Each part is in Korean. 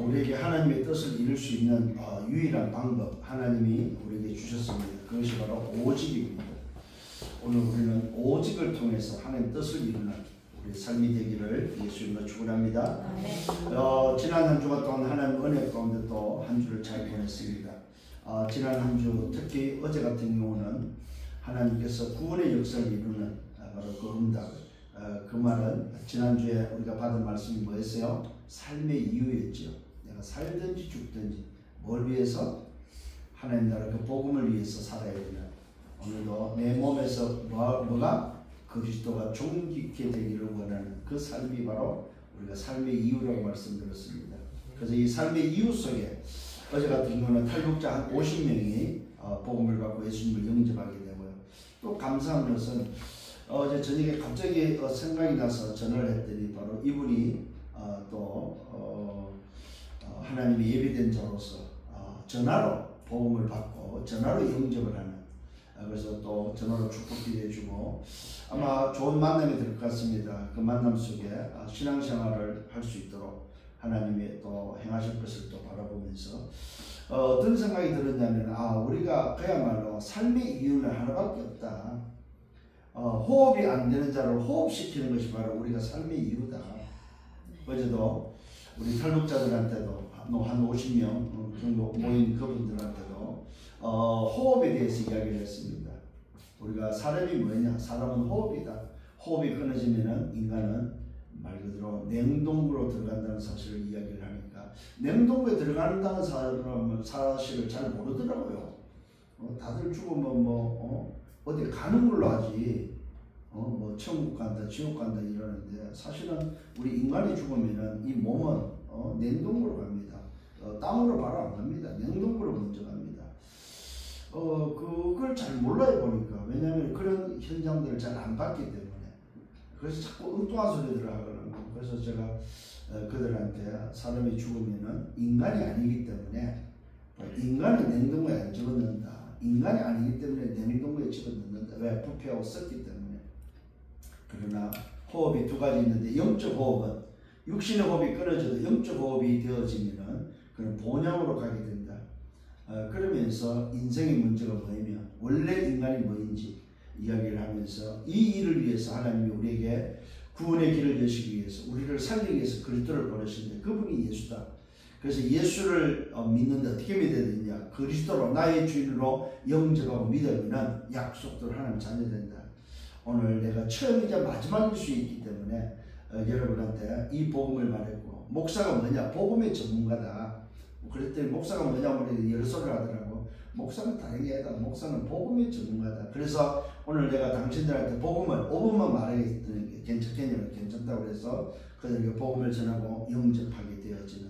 우리에게 하나님의 뜻을 이룰 수 있는 유일한 방법 하나님이 우리에게 주셨습니다. 그것이 바로 오직입니다. 오늘 우리는 오직을 통해서 하나님의 뜻을 이루는 우리 삶이 되기를 예수님으로 축원합니다. 지난 한 주가 동안 하나님 은혜 가운데 또 한 주를 잘 보냈습니다. 지난 한 주 특히 어제 같은 경우는 하나님께서 구원의 역사를 이루는 바로 그 응답, 그 말은 지난주에 우리가 받은 말씀이 뭐였어요? 삶의 이유였죠. 내가 살든지 죽든지 뭘 위해서? 하나님 나라 그 복음을 위해서 살아야 되는, 오늘도 내 몸에서 뭐가? 그리스도가 존귀케 되기를 원하는 그 삶이 바로 우리가 삶의 이유라고 말씀드렸습니다. 그래서 이 삶의 이유 속에 어제 같은 경우는 탈북자 한 50명이 복음을 받고 예수님을 영접하게 되고요. 또 감사한 것은 어제 저녁에 갑자기 생각이 나서 전화를 했더니 바로 이분이 하나님의 예비된 자로서 전화로 복음을 받고 전화로 영접을 하는, 그래서 또 전화로 축복기도 해주고 아마 좋은 만남이 될 것 같습니다. 그 만남 속에 신앙생활을 할 수 있도록 하나님이 또 행하실 것을 또 바라보면서 어떤 생각이 들었냐면 우리가 그야말로 삶의 이유는 하나밖에 없다. 호흡이 안 되는 자를 호흡시키는 것이 바로 우리가 삶의 이유다. 어제도 우리 탈북자들한테도 한 50명 정도 모인 그분들한테도 호흡에 대해서 이야기를 했습니다. 우리가 사람이 뭐냐? 사람은 호흡이다. 호흡이 끊어지면은 인간은 말 그대로 냉동구로 들어간다는 사실을 이야기를 하니까, 냉동구에 들어간다는 사실을 잘 모르더라고요. 다들 죽으면 어디 가는 걸로 하지, 천국 간다, 지옥 간다 이러는데, 사실은 우리 인간이 죽으면은 이 몸은 냉동구로 갑니다. 땅으로 바로 안 갑니다. 냉동구로 먼저 갑니다. 그걸 잘 몰라요 보니까. 왜냐하면 그런 현장들을 잘 안 봤기 때문에. 그래서 자꾸 엉뚱한 소리들을 하거든요. 그래서 제가 그들한테 사람이 죽으면은 인간이 아니기 때문에, 인간은 냉동고에 안 집어넣는다. 인간이 아니기 때문에 냉동고에 집어넣는다. 왜? 부패하고 썩기 때문에. 그러나 호흡이 두 가지 있는데, 영적 호흡은 육신의 호흡이 끊어져도 영적 호흡이 되어지면은 그런 본향으로 가게 된다. 그러면서 인생의 문제가 뭐냐면 원래 인간이 뭐인지 이야기를 하면서 이 일을 위해서 하나님이 우리에게 구원의 길을 여시기 위해서, 우리를 살리기 위해서 그리스도를 보내셨는데 그분이 예수다. 그래서 예수를 믿는데 어떻게 믿어야 되느냐? 그리스도로 나의 주인으로 영접하고 믿으면 약속대로 하나님 자녀된다. 오늘 내가 처음이자 마지막일 수 있기 때문에 여러분한테 이 복음을 말했고, 목사가 뭐냐? 복음의 전문가다. 그랬더니 목사가 뭐냐고 여러 소리를 하더라고. 목사는 다르게 해다. 목사는 복음의 전문가다. 그래서 오늘 내가 당신들한테 복음을 5분만 말하겠더니 괜찮겠냐고, 괜찮다고 그래서 그들에게 복음을 전하고 영접하게 되어지는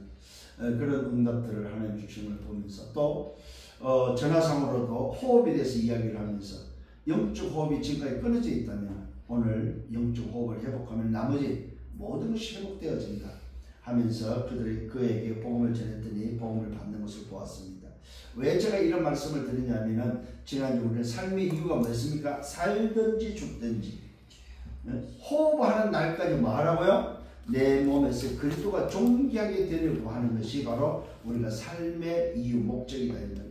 그런 응답들을 하나님 주시는 걸 보면서, 또 전화상으로도 호흡에 대해서 이야기를 하면서 영적 호흡이 지금까지 끊어져 있다면 오늘 영적 호흡을 회복하면 나머지 모든 것이 회복되어진다 하면서 그에게 복음을 전했더니 복음을 받는 것을 보았습니다. 왜 제가 이런 말씀을 드리냐면은, 지난주 우리는 삶의 이유가 뭐였습니까? 살든지 죽든지 호흡하는 날까지 뭐 하라고요? 내 몸에서 그리스도가 존귀하게 되려고 하는 것이 바로 우리가 삶의 이유, 목적이다 이 말입니다.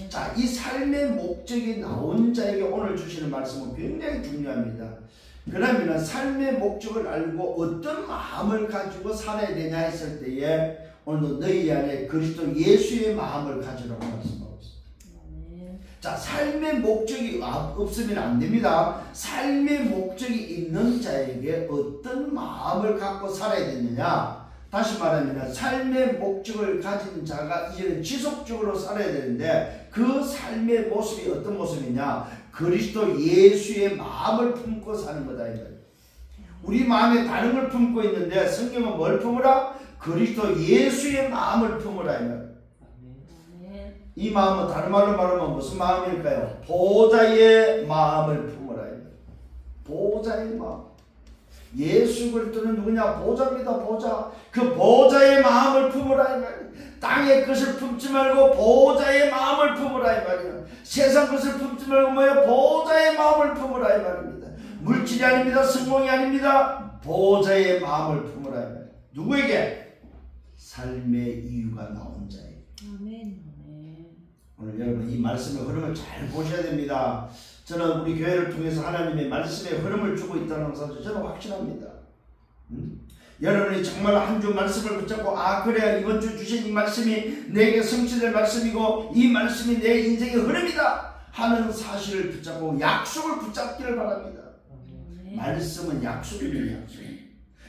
자, 이 삶의 목적이 나온 자에게 오늘 주시는 말씀은 굉장히 중요합니다. 그러면 삶의 목적을 알고 어떤 마음을 가지고 살아야 되냐 했을 때에, 오늘도 너희 안에 그리스도 예수의 마음을 가지라고 말씀하고 있습니다. 자, 삶의 목적이 없으면 안 됩니다. 삶의 목적이 있는 자에게 어떤 마음을 갖고 살아야 되느냐? 다시 말하면 삶의 목적을 가진 자가 이제는 지속적으로 살아야 되는데, 그 삶의 모습이 어떤 모습이냐? 그리스도 예수의 마음을 품고 사는 거다. 우리 마음에 다른 걸 품고 있는데 성경은 뭘 품으라? 그리스도 예수의 마음을 품으라. 이 마음은 다른 말로 말하면 무슨 마음일까요? 보좌의 마음을 품으라. 보좌의 마음. 예수 그리스도는 누구냐? 보좌입니다. 보좌. 그 보좌의 마음을 품으라 이 말이야. 땅의 것을 품지 말고 보좌의 마음을 품으라 이 말이야. 세상 것을 품지 말고 뭐예요? 보좌의 마음을 품으라 이 말입니다. 물질이 아닙니다. 성공이 아닙니다. 보좌의 마음을 품으라 이 말이야. 누구에게? 삶의 이유가 나온 자예요. 아멘. 오늘 여러분 이 말씀의 흐름을 잘 보셔야 됩니다. 저는 우리 교회를 통해서 하나님의 말씀의 흐름을 주고 있다는 것을 저는 확신합니다. 여러분이 정말 한 주 말씀을 붙잡고 그래 이번 주 주신 이 말씀이 내게 성취될 말씀이고 이 말씀이 내 인생의 흐름이다 하는 사실을 붙잡고 약속을 붙잡기를 바랍니다. 말씀은 약속입니다. 약속.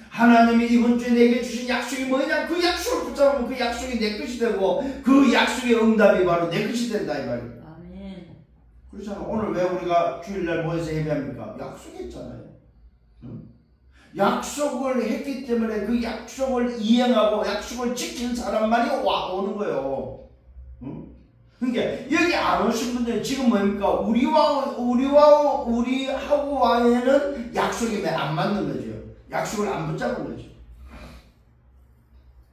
하나님이 이번 주에 내게 주신 약속이 뭐냐? 그 약속을 붙잡으면 그 약속이 내 것이 되고 그 약속의 응답이 바로 내 것이 된다 이 말이에요. 아멘. 그렇잖아. 오늘 왜 우리가 주일날 모여서 예배합니까? 약속했잖아요. 약속을 했기 때문에 그 약속을 이행하고 약속을 지킨 사람만이 오는 거예요. 그러니까 여기 안 오신 분들은 지금 뭡니까? 우리하고와는 약속이 안 맞는 거죠. 약속을 안 붙잡은 거죠.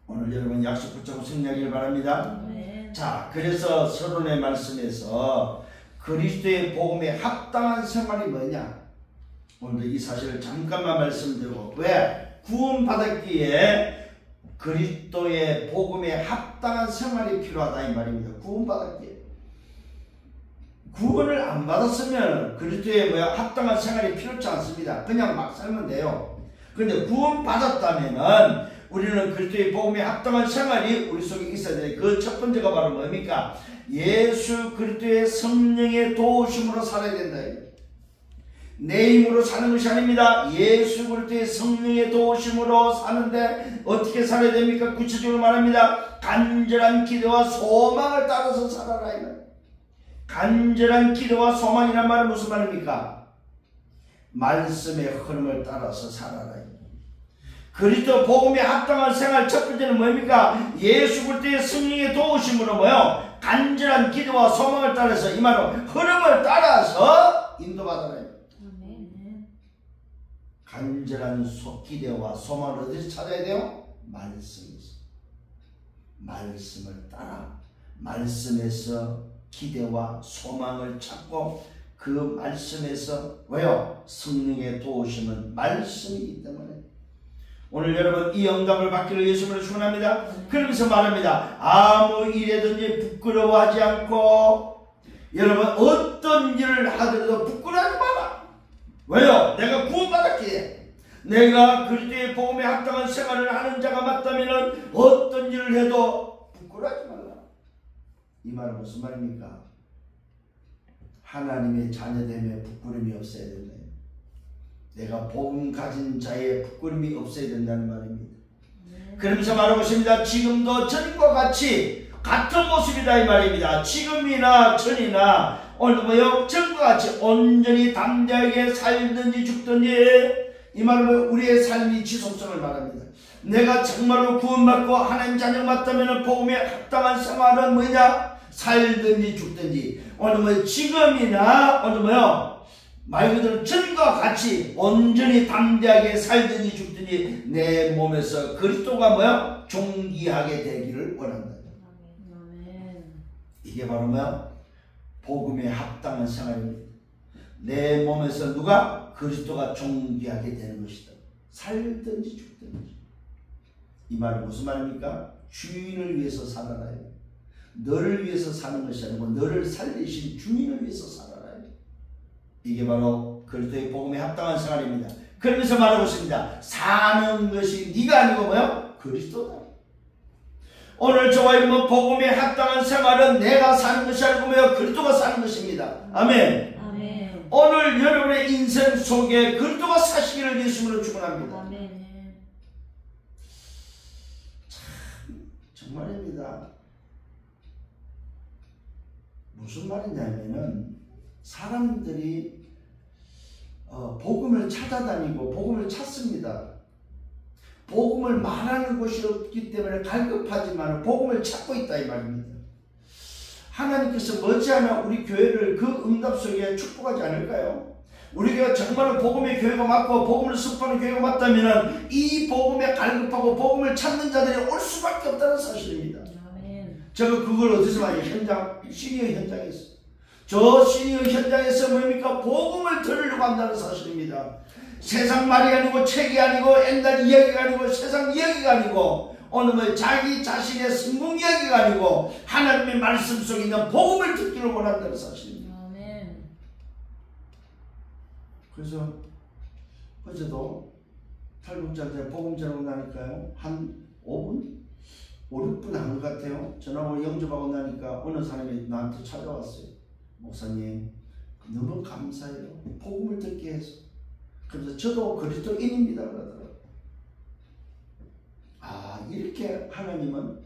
오늘 여러분 약속 붙잡고 승리하길 바랍니다. 네. 자, 그래서 서론의 말씀에서 그리스도의 복음에 합당한 생활이 뭐냐? 오늘도 이 사실을 잠깐만 말씀드리고, 왜? 구원받았기에 그리스도의 복음에 합당한 생활이 필요하다 이 말입니다. 구원받았기에. 구원을 안 받았으면 그리스도의 합당한 생활이 필요치 않습니다. 그냥 막 살면 돼요. 그런데 구원받았다면은 우리는 그리스도의 복음에 합당한 생활이 우리 속에 있어야 돼요. 그 첫 번째가 바로 뭡니까? 예수 그리스도의 성령의 도우심으로 살아야 된다. 내 힘으로 사는 것이 아닙니다. 예수 그리스도의 성령의 도우심으로 사는데 어떻게 살아야 됩니까? 구체적으로 말합니다. 간절한 기도와 소망을 따라서 살아라. 간절한 기도와 소망이란 말은 무슨 말입니까? 말씀의 흐름을 따라서 살아라. 그리스도 복음에 합당한 생활 첫 번째는 뭡니까? 예수 그리스도의 성령의 도우심으로 간절한 기도와 소망을 따라서 이 말은 흐름을 따라서 인도받아라. 간절한 기대와 소망을 어디서 찾아야 돼요? 말씀에서. 말씀을 따라 말씀에서 기대와 소망을 찾고 그 말씀에서 왜요? 성령의 도우심은 말씀이기 때문에 오늘 여러분 이 응답을 받기를 예수님으로 축원합니다. 그러면서 말합니다. 아무 일에든지 부끄러워하지 않고 여러분 어떤 일을 하더라도 부끄러워하지 마라. 왜요? 내가 구원받았기에 내가 그리스도의 복음에 합당한 생활을 하는 자가 맞다면 어떤 일을 해도 부끄러워하지 말라. 이 말은 무슨 말입니까? 하나님의 자녀됨에 부끄러움이 없어야 된다. 내가 복음 가진 자의 부끄러움이 없어야 된다는 말입니다. 그러면서 말하고 있습니다. 지금도 전과 같이 같은 모습이다 이 말입니다. 지금이나 전이나 오늘도 전과 같이 온전히 담대하게 살든지 죽든지 이 말은 우리의 삶이 지속성을 말합니다. 내가 정말로 구원받고 하나님 자녀가 맞다면 복음에 합당한 생활은 뭐냐? 살든지 죽든지 오늘 지금이나 오늘 말 그대로 전과 같이 온전히 담대하게 살든지 죽든지 내 몸에서 그리스도가 존귀하게 되기를 원한다. 이게 바로 복음에 합당한 생활입니다. 내 몸에서 누가? 그리스도가 존귀하게 되는 것이다. 살든지 죽든지. 이 말은 무슨 말입니까? 주인을 위해서 살아라. 너를 위해서 사는 것이 아니고 너를 살리신 주인을 위해서 살아라. 이게 바로 그리스도의 복음에 합당한 생활입니다. 그러면서 말하고 있습니다. 사는 것이 네가 아니고 그리스도다. 오늘 저와 여러분 복음에 합당한 생활은 내가 사는 것이 아니고 그리스도가 사는 것입니다. 아멘. 아멘. 오늘 여러분의 인생 속에 그리스도가 사시기를 예수님으로 축원합니다. 아멘. 참 정말입니다. 무슨 말이냐면은 사람들이 복음을 찾아다니고 복음을 찾습니다. 복음을 말하는 곳이 없기 때문에 갈급하지만 복음을 찾고 있다 이 말입니다. 하나님께서 머지않아 우리 교회를 그 응답 속에 축복하지 않을까요? 우리 교회가 정말로 복음의 교회가 맞고 복음을 선포하는 교회가 맞다면 이 복음에 갈급하고 복음을 찾는 자들이 올 수밖에 없다는 사실입니다. 제가 그걸 어디서 많이 시니어 현장에서 저 시니어 현장에서 뭡니까? 복음을 들으려고 한다는 사실입니다. 세상 말이 아니고 책이 아니고 옛날 이야기가 아니고 세상 이야기가 아니고 오늘 뭐 자기 자신의 성공 이야기가 아니고 하나님의 말씀 속에 있는 복음을 듣기를 원한다는 사실입니다. 아멘. 그래서 어제도 탈북자들 복음 전하고 나니까요, 한 5분? 5, 6분 한 것 같아요. 전화로 영접하고 나니까 어느 사람이 나한테 찾아왔어요. 목사님, 너무 감사해요. 복음을 듣게 해서. 그래서 저도 그리스도인입니다 그러더라고요. 아, 이렇게 하나님은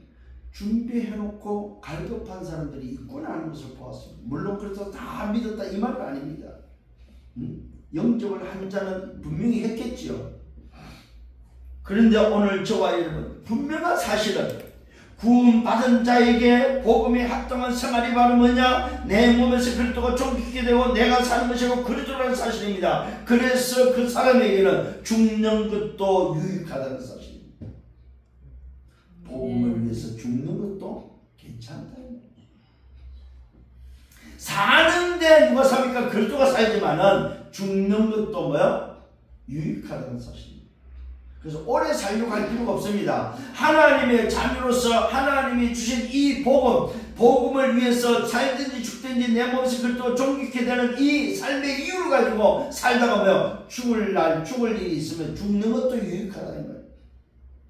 준비해놓고 갈급한 사람들이 있구나 하는 것을 보았습니다. 물론 그래서 다 믿었다 이 말은 아닙니다. 영접을 한 자는 분명히 했겠지요. 그런데 오늘 저와 여러분, 분명한 사실은 구원받은 자에게 복음에 합당한 생활이 바로 뭐냐? 내 몸에서 그리스도가 존귀케 되고 내가 사는 것이고 그리스도라는 사실입니다. 그래서 그 사람에게는 죽는 것도 유익하다는 사실입니다. 복음을 위해서 죽는 것도 괜찮다. 사는데 누가 삽니까? 그리스도가 살지만은 죽는 것도 뭐요? 유익하다는 사실입니다. 그래서 오래 살려고 할 필요가 없습니다. 하나님의 자녀로서 하나님이 주신 이 복음을 위해서 살든지 죽든지 내 몸에서 그리스도가 존귀케 되는 이 삶의 이유를 가지고 살다가 뭐요? 죽을 날 죽을 일이 있으면 죽는 것도 유익하다는 거예요.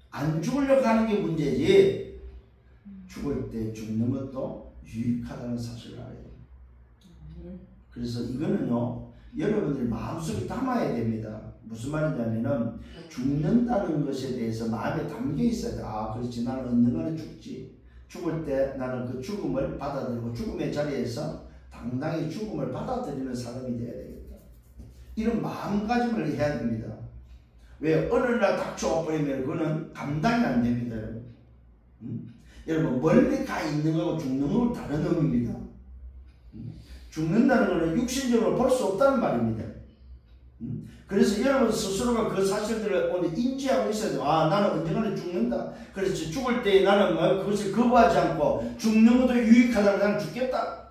안 죽으려고 하는 게 문제지 죽을 때 죽는 것도 유익하다는 사실을 알아야 돼요. 그래서 이거는요, 여러분들이 마음속에 담아야 됩니다. 무슨 말이냐면은 죽는다는 것에 대해서 마음에 담겨 있어야 돼. 아, 그렇지. 나는 언젠가는 죽지. 죽을 때 나는 그 죽음을 받아들이고 죽음의 자리에서 당당히 죽음을 받아들이는 사람이 되어야 되겠다. 이런 마음가짐을 해야 됩니다. 왜? 어느 날 닥쳐버리면 그거는 감당이 안 됩니다. 여러분. 여러분, 멀리 가 있는 거하고 죽는 거는 다른 의미입니다. 죽는다는 것은 육신적으로 볼 수 없다는 말입니다. 그래서 여러분 스스로가 그 사실들을 오늘 인지하고 있어야 돼요. 아, 나는 언젠가는 죽는다. 그래서 죽을 때 나는 뭐 그것을 거부하지 않고 죽는 것도 유익하다고 나는 죽겠다.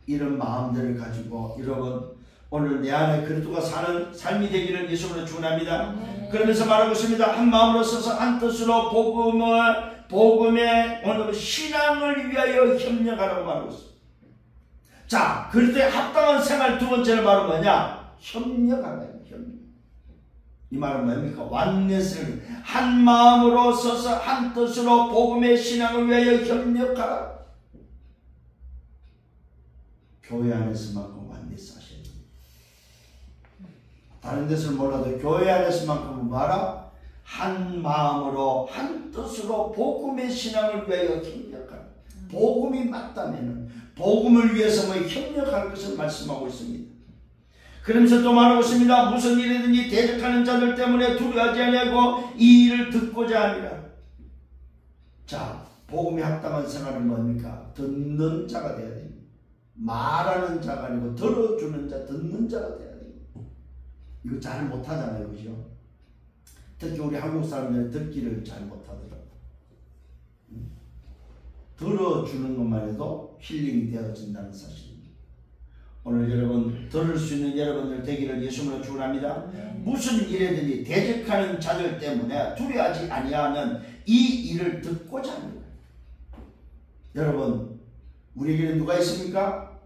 이런 마음들을 가지고 여러분 오늘 내 안에 그리스도가 사는 삶이 되기를 예수님으로 축원합니다. 그러면서 말하고 있습니다. 한 마음으로 서서 한 뜻으로 복음의 오늘 신앙을 위하여 협력하라고 말하고 있습니다. 자, 그리스도에 합당한 생활 두 번째는 바로 뭐냐? 협력하다. 협력. 이 말은 뭡니까? 완넷을 한 마음으로 서서 한 뜻으로 복음의 신앙을 위하여 협력하라. 교회 안에서만큼 완넷을 하셔야 됩니다. 다른 데서는 몰라도 교회 안에서만큼은 뭐라? 한 마음으로 한 뜻으로 복음의 신앙을 위하여 협력하라. 복음이 맞다면은 복음을 위해서 뭐 협력할 것을 말씀하고 있습니다. 그러면서 또 말하고 있습니다. 무슨 일이든지 대적하는 자들 때문에 두려워하지 아니하고 이 일을 듣고자 하니라. 자, 복음에 합당한 생활은 뭡니까? 듣는 자가 되어야 됩니다. 말하는 자가 아니고 들어주는 자, 듣는 자가 되어야 됩니다. 이거 잘 못하잖아요, 그죠? 특히 우리 한국 사람들은 듣기를 잘 못하더라고요. 들어주는 것만 해도 힐링이 되어진다는 사실입니다. 오늘 여러분 들을 수 있는 여러분들 되기를 예수님으로 축원합니다. 무슨 일이든지 대적하는 자들 때문에 두려워하지 아니하는 이 일을 듣고자 합니다. 여러분, 우리에게는 누가 있습니까?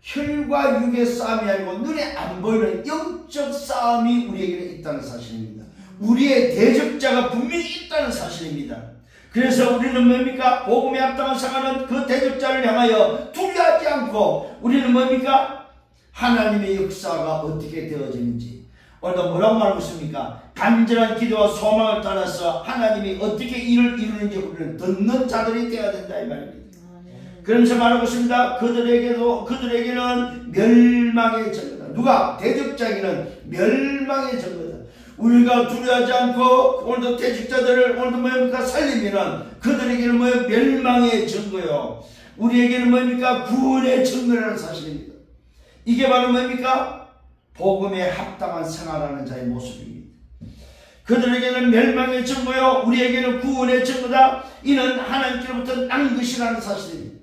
혈과 육의 싸움이 아니고 눈에 안 보이는 영적 싸움이 우리에게는 있다는 사실입니다. 우리의 대적자가 분명히 있다는 사실입니다. 그래서 우리는 뭡니까? 복음에 합당한 생활은 그 대적자를 향하여 두려워하지 않고 우리는 뭡니까? 하나님의 역사가 어떻게 되어지는지 오늘도 뭐라고 말하고 있습니까? 간절한 기도와 소망을 따라서 하나님이 어떻게 일을 이루는지 우리는 듣는 자들이 되어야 된다 이 말입니다. 그러면서 말하고 있습니다. 그들에게는 멸망의 증거다. 누가? 대적자에게는 멸망의 증거다. 우리가 두려워하지 않고 오늘도 대적자들을 오늘도 뭡니까? 살리면은 그들에게는 뭐예요? 멸망의 증거요. 우리에게는 뭡니까? 구원의 증거라는 사실입니다. 이게 바로 뭡니까? 복음에 합당한 생활하는 자의 모습입니다. 그들에게는 멸망의 증거요. 우리에게는 구원의 증거다. 이는 하나님께로부터 난 것이라는 사실입니다.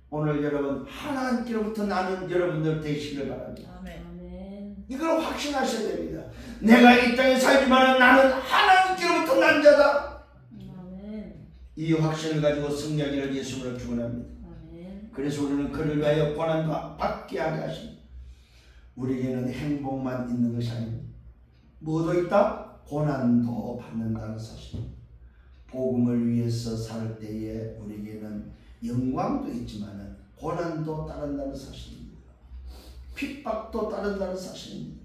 오늘 여러분 하나님께로부터 나는 여러분들 되시기를 바랍니다. 아멘. 이걸 확신하셔야 됩니다. 내가 이 땅에 살지만 나는 하나님께로부터 난 자다. 이 확신을 가지고 승리하기를 예수님으로 축원합니다. 그래서 우리는 그를 위하여 고난도 받게 하게 하십니다. 우리에게는 행복만 있는 것이 아닙니다. 뭐도 있다? 고난도 받는다는 사실. 복음을 위해서 살 때에 우리에게는 영광도 있지만 고난도 따른다는 사실입니다. 핍박도 따른다는 사실입니다.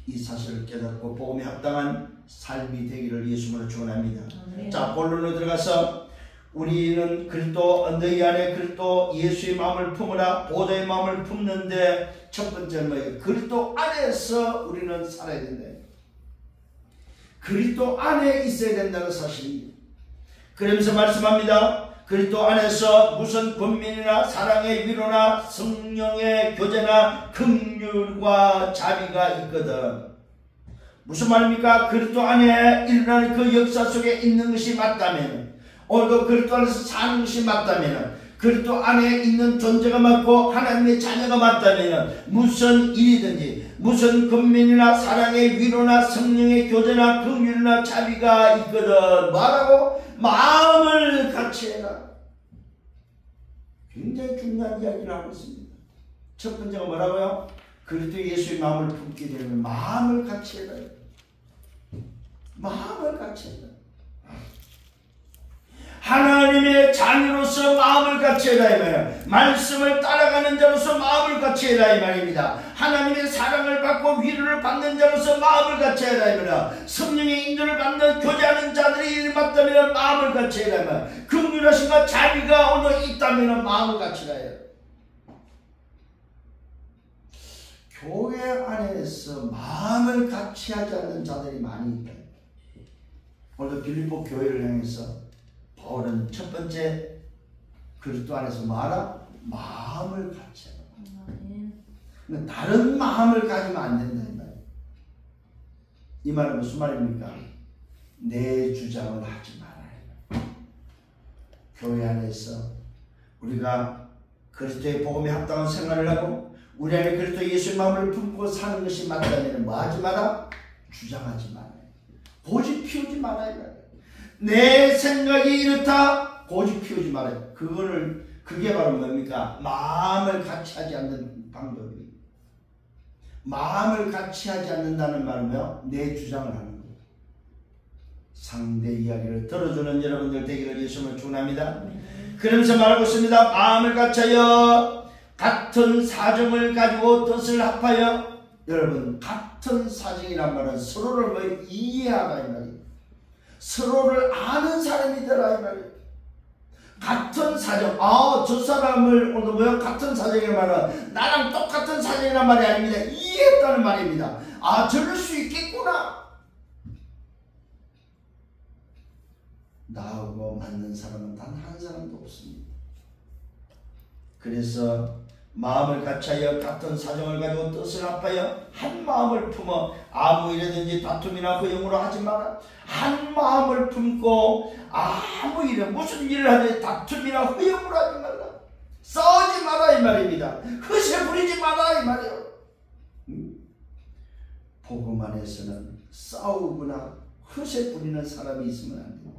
이 사실을 깨닫고 복음에 합당한 삶이 되기를 예수님으로 축원합니다. 자, 본론으로 들어가서 우리는 그리스도 너희 안에 그리스도 예수의 마음을 품으라. 보좌의 마음을 품는데 첫 번째는 뭐예요? 그리스도 안에서 우리는 살아야 된다. 그리스도 안에 있어야 된다는 사실입니다. 그러면서 말씀합니다. 그리스도 안에서 무슨 권면이나 사랑의 위로나 성령의 교제나 긍휼과 자비가 있거든. 무슨 말입니까? 그리스도 안에 일어나는 그 역사 속에 있는 것이 맞다면, 오늘도 그리스도 안에서 사는 것이 맞다면, 그리스도 안에 있는 존재가 맞고 하나님의 자녀가 맞다면 무슨 일이든지 무슨 권면이나 사랑의 위로나 성령의 교제나 긍휼이나 자비가 있거든. 뭐라고? 마음을 같이 해라. 굉장히 중요한 이야기를 하고 있습니다. 첫 번째가 뭐라고요? 그리스도 예수의 마음을 품게 되면 마음을 같이 해라. 마음을 같이 해라. 하나님의 자녀로서 마음을 같이 해라 이 말이야. 말씀을 따라가는 자로서 마음을 같이 해라 이 말입니다. 하나님의 사랑을 받고 위로를 받는 자로서 마음을 같이 해라 이 말이야. 성령의 인도를 받는 교제하는 자들이 맞다면 마음을 같이 해라 이 말이야. 긍휼하심과 자비가 오늘 있다면 마음을 같이 해라. 교회 안에서 마음을 같이 하지 않는 자들이 많이 있다. 오늘 빌립보 교회를 향해서 바울은 첫 번째 그리스도 안에서 말하 마음을 같이 해라. 다른 마음을 가지면 안 된다 이 말이에요. 이 말은 무슨 말입니까? 내 주장을 하지 말아야 해. 교회 안에서 우리가 그리스도의 복음에 합당한 생활을 하고 우리 안에 그리스도 예수의 마음을 품고 사는 것이 맞다면 뭐 하지 마라? 주장하지 마라. 고집 피우지 마라 이 말이에요. 내 생각이 이렇다 고집 피우지 말아요. 그게 바로 뭡니까? 마음을 같이 하지 않는 방법입니다. 마음을 같이 하지 않는다는 말은요, 내 주장을 하는 거예요. 상대 이야기를 들어주는 여러분들 되기를 예수님을 축원합니다. 그러면서 말하고 있습니다. 마음을 같이하여 같은 사정을 가지고 뜻을 합하여. 여러분, 같은 사정이란 말은 서로를 이해하라 이 말이에요. 서로를 아는 사람이 되라 이 말이에요. 같은 사정. 저 사람을 오늘 뭐요? 같은 사정이란 말은 나랑 똑같은 사정이란 말이 아닙니다. 이해했다는 말입니다. 저럴 수 있겠구나. 나하고 맞는 사람은 단 한 사람도 없습니다. 그래서 마음을 같이하여 같은 사정을 가지고 뜻을 합하여 한 마음을 품어 아무 일이든지 다툼이나 허용으로 하지 마라. 한 마음을 품고 아무 일에 무슨 일을 하든지 다툼이나 허용으로 하지 말라. 싸우지 마라 이 말입니다. 허세 부리지 마라 이 말이에요. 복음 안에서는 싸우거나 허세 부리는 사람이 있으면 안 돼요.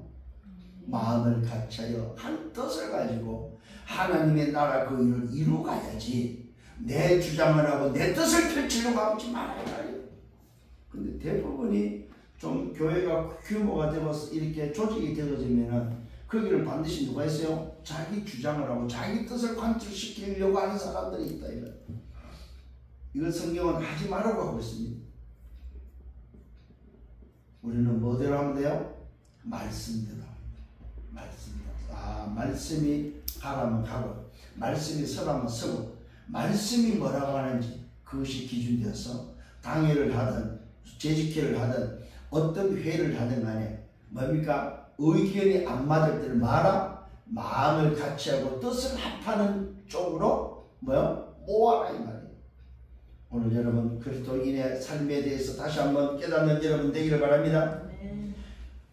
마음을 같이하여 한 뜻을 가지고 하나님의 나라 그 일을 이루어가야지 내 주장을 하고 내 뜻을 펼치려고 하지 말아야 해요. 근데 대부분이 좀 교회가 규모가 되어서 이렇게 조직이 되어지면은 거기를 반드시 누가 있어요? 자기 주장을 하고 자기 뜻을 관철시키려고 하는 사람들이 있다. 이걸 성경은 하지 말라고 하고 있습니다. 우리는 뭐대로 하면 돼요? 말씀대로 합니다. 말씀대로. 말씀이 가라면 가고 말씀이 서라면 서고 말씀이 뭐라고 하는지 그것이 기준되어서 당회를 하든 재직회를 하든 어떤 회의를 하든 간에 뭡니까? 의견이 안 맞을 때는 마음을 같이하고 뜻을 합하는 쪽으로 모아라 이 말이에요. 오늘 여러분 그리스도인의 삶에 대해서 다시 한번 깨닫는 여러분 되기를 바랍니다.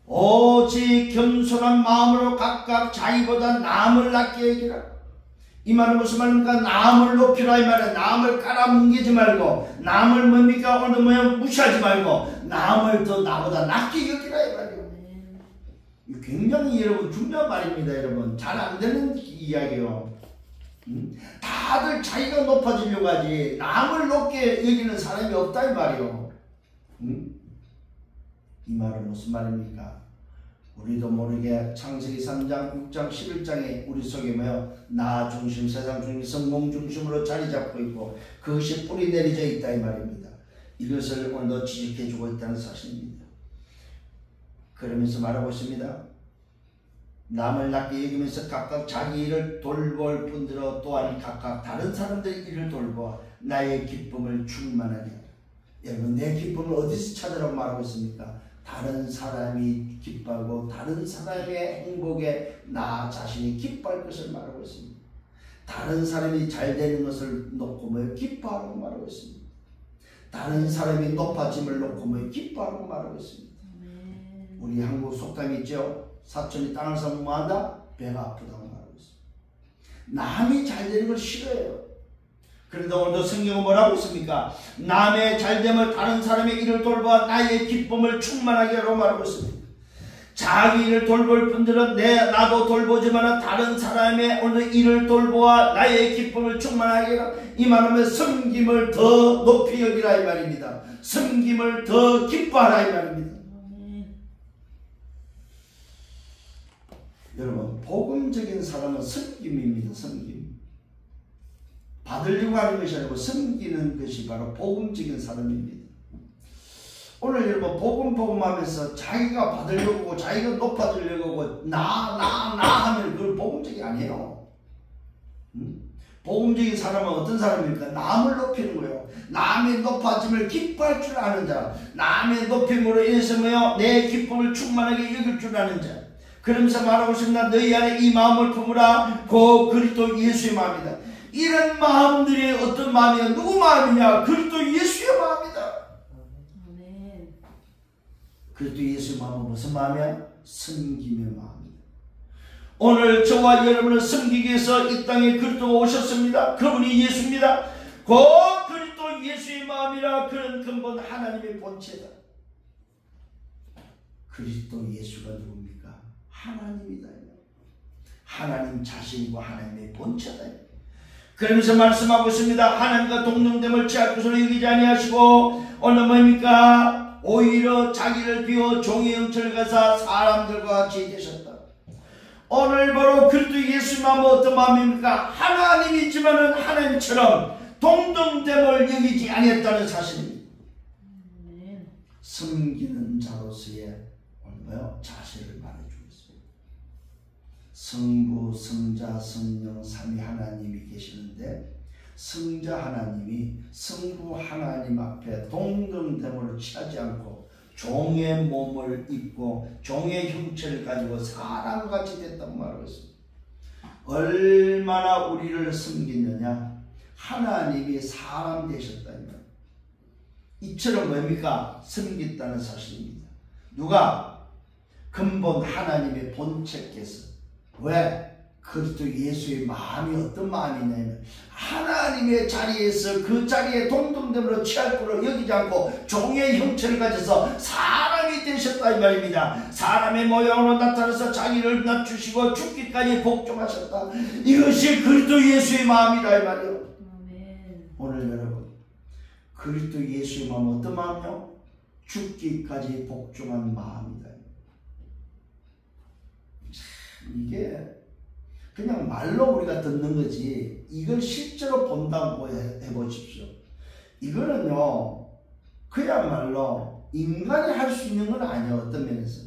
오직 겸손한 마음으로 각각 자기보다 남을 낫게 여기라. 이 말은 무슨 말입니까? 남을 높이라 이 말은 남을 깔아뭉개지 말고 남을 뭡니까? 오늘 뭐야 무시하지 말고 남을 더 나보다 낮게 여기라 이 말이에요. 굉장히 여러분 중요한 말입니다. 여러분 잘 안 되는 이야기예요. 다들 자기가 높아지려고 하지 남을 높게 여기는 사람이 없다 이 말이에요. 이 말은 무슨 말입니까? 우리도 모르게 창세기 3장, 6장, 11장에 우리 속에 뭐요? 나 중심, 세상 중심, 성공 중심으로 자리 잡고 있고 그것이 뿌리 내리져 있다 이 말입니다. 이것을 오늘도 지적해주고 있다는 사실입니다. 그러면서 말하고 있습니다. 남을 낮게 여기면서 각각 자기 일을 돌볼 뿐더러 또한 각각 다른 사람들의 일을 돌보아 나의 기쁨을 충만하게 하라. 여러분 내 기쁨을 어디서 찾으라고 말하고 있습니까? 다른 사람이 기뻐하고 다른 사람의 행복에 나 자신이 기뻐할 것을 말하고 있습니다. 다른 사람이 잘 되는 것을 놓고 뭐 기뻐하라고 말하고 있습니다. 다른 사람이 높아짐을 놓고 뭐 기뻐하라고 말하고 있습니다. 우리 한국 속담이 있죠. 사촌이 땅을 사면 뭐한다? 배가 아프다고 말하고 있습니다. 남이 잘 되는 걸 싫어해요. 그런데 오늘도 성경은 뭐라고 있습니까? 남의 잘됨을 다른 사람의 일을 돌보아 나의 기쁨을 충만하게 하라고 말하고 있습니다. 자기 일을 돌볼 분들은 나도 돌보지만 다른 사람의 오늘 일을 돌보아 나의 기쁨을 충만하게 하라. 이 말하면 섬김을 더 높이 여기라 이 말입니다. 섬김을 더 기뻐하라 이 말입니다. 여러분 복음적인 사람은 섬김입니다. 섬김. 받으려고 하는 것이 아니고 섬기는 것이 바로 복음적인 사람입니다. 오늘 여러분 복음하면서 자기가 받으려고 하고 자기가 높아지려고 하고 나 하면 그건 복음적이 아니에요. 복음적인 사람은 어떤 사람입니까? 남을 높이는 거예요. 남의 높아짐을 기뻐할 줄 아는 자, 남의 높임으로 인해서 뭐요? 내 기쁨을 충만하게 여길 줄 아는 자. 그러면서 말하고 있습니다. 너희 안에 이 마음을 품으라. 그 그리스도 예수의 마음이다. 이런 마음들이 어떤 마음이야? 누구 마음이냐? 그리스도 예수의 마음이다. 그리스도 예수의 마음은 무슨 마음이야? 섬김의 마음이다. 오늘 저와 여러분을 섬기기 위해서 이 땅에 그리스도가 오셨습니다. 그분이 예수입니다. 그 그리스도 예수의 마음이라. 그런 근본 하나님의 본체다. 그리스도 예수가 누굽니까? 하나님이다. 하나님 자신이고 하나님의 본체다. 그러면서 말씀하고 있습니다. 하나님과 동등됨을 취할 것으로 여기지 아니하시고 오늘 뭡니까? 오히려 자기를 비워 종의 형체를 가사 사람들과 같이 되셨다. 오늘 바로 그리스도 예수의 마음은 어떤 마음입니까? 하나님이지만은 하나님처럼 동등됨을 여기지 아니했다는 사실입니다. 섬기는 자로서의 뭐요? 자세를 말해주고 있습니다. 성부, 성자, 성령, 삼위 하나님이 계시는데 성자 하나님이 성부 하나님 앞에 동등됨을 취하지 않고 종의 몸을 입고 종의 형체를 가지고 사람같이 됐다고 말하고 있습니다. 얼마나 우리를 섬기느냐? 하나님이 사람 되셨다면 이처럼 뭡니까? 섬겼다는 사실입니다. 누가? 근본 하나님의 본체께서. 왜? 그리스도 예수의 마음이 어떤 마음이냐면 하나님의 자리에서 그 자리에 동등됨으로 취할 거로 여기지 않고 종의 형체를 가져서 사람이 되셨다 이 말입니다. 사람의 모양으로 나타나서 자기를 낮추시고 죽기까지 복종하셨다. 이것이 그리스도 예수의 마음이다 이 말이에요. 오늘 여러분 그리스도 예수의 마음은 어떤 마음이요? 죽기까지 복종한 마음이다. 이게 그냥 말로 우리가 듣는 거지 이걸 실제로 본다고 해보십시오. 이거는요 그야말로 인간이 할 수 있는 건 아니에요. 어떤 면에서.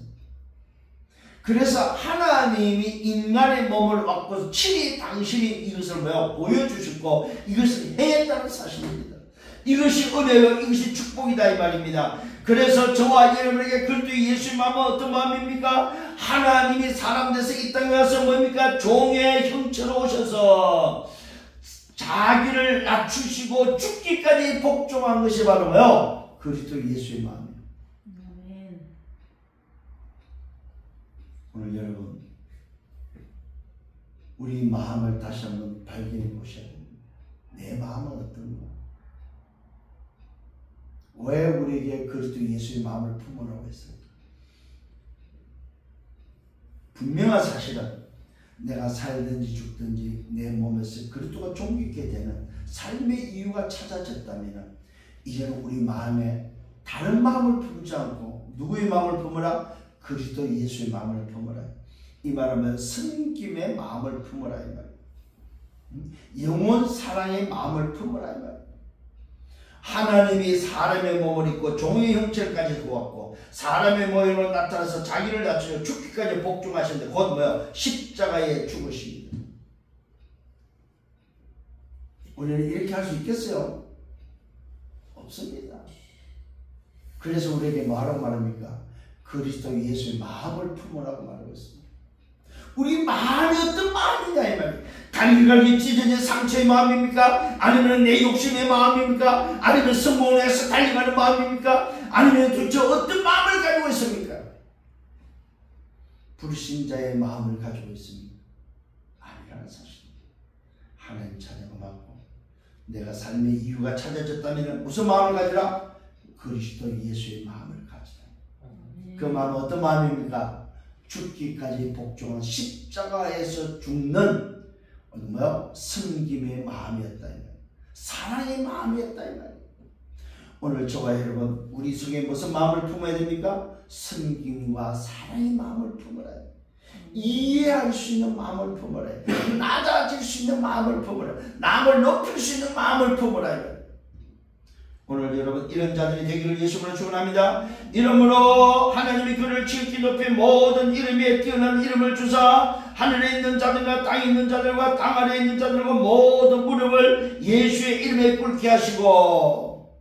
그래서 하나님이 인간의 몸을 얻고 친히 당신이 이것을 보여주셨고 이것을 해냈다는 사실입니다. 이것이 은혜요 이것이 축복이다 이 말입니다. 그래서 저와 여러분에게 그리스도 예수의 마음은 어떤 마음입니까? 하나님이 사람 돼서 이 땅에 와서 뭡니까? 종의 형체로 오셔서 자기를 낮추시고 죽기까지 복종한 것이 바로 뭐요? 그리스도 예수의 마음이에요. 오늘 여러분 우리 마음을 다시 한번 발견해 보셔야 됩니다. 내 마음은 어떤가? 왜 우리에게 그리스도 예수의 마음을 품으라고 했을까? 분명한 사실은 내가 살든지 죽든지 내 몸에서 그리스도가 존귀케 되는 삶의 이유가 찾아졌다면 이제는 우리 마음에 다른 마음을 품지 않고 누구의 마음을 품으라? 그리스도 예수의 마음을 품으라. 이 말하면 섬김의 마음을 품으라 이 말. 영원 사랑의 마음을 품으라 이 말. 하나님이 사람의 몸을 입고 종의 형체까지 보았고 사람의 모형으로 나타나서 자기를 낮추려 죽기까지 복종하셨는데 곧 뭐야? 십자가에 죽으십니다. 우리는 이렇게 할 수 있겠어요? 없습니다. 그래서 우리에게 뭐라고 말합니까? 그리스도 예수의 마음을 품으라고 말하고 있습니다. 우리 마음이 어떤 마음이냐 이 말이에요. 갈기갈기 찢어진 상처의 마음입니까? 아니면 내 욕심의 마음입니까? 아니면 성공을 해서 달려가는 마음입니까? 아니면 도대체 어떤 마음을 가지고 있습니까? 불신자의 마음을 가지고 있습니다. 아니라는 사실입니다. 하나님 자녀가 맞고 내가 삶의 이유가 찾아졌다면 무슨 마음을 가지라? 그리스도 예수의 마음을 가지라. 그 마음은 어떤 마음입니까? 죽기까지 복종한 십자가에서 죽는 뭐요? 섬김의 마음이었다. 사랑의 마음이었다. 오늘 저와 여러분 우리 속에 무슨 마음을 품어야 됩니까? 섬김과 사랑의 마음을 품어라. 이해할 수 있는 마음을 품어라. 낮아질 수 있는 마음을 품어라. 남을 높일 수 있는 마음을 품어라. 오늘 여러분 이런 자들이 되기를 예수님으로 축원합니다. 이름으로 하나님이 그를 지극히 높이 모든 이름에 뛰어난 이름을 주사 하늘에 있는 자들과 땅에 있는 자들과 땅 아래에 있는 자들과 모든 무릎을 예수의 이름에 꿇게 하시고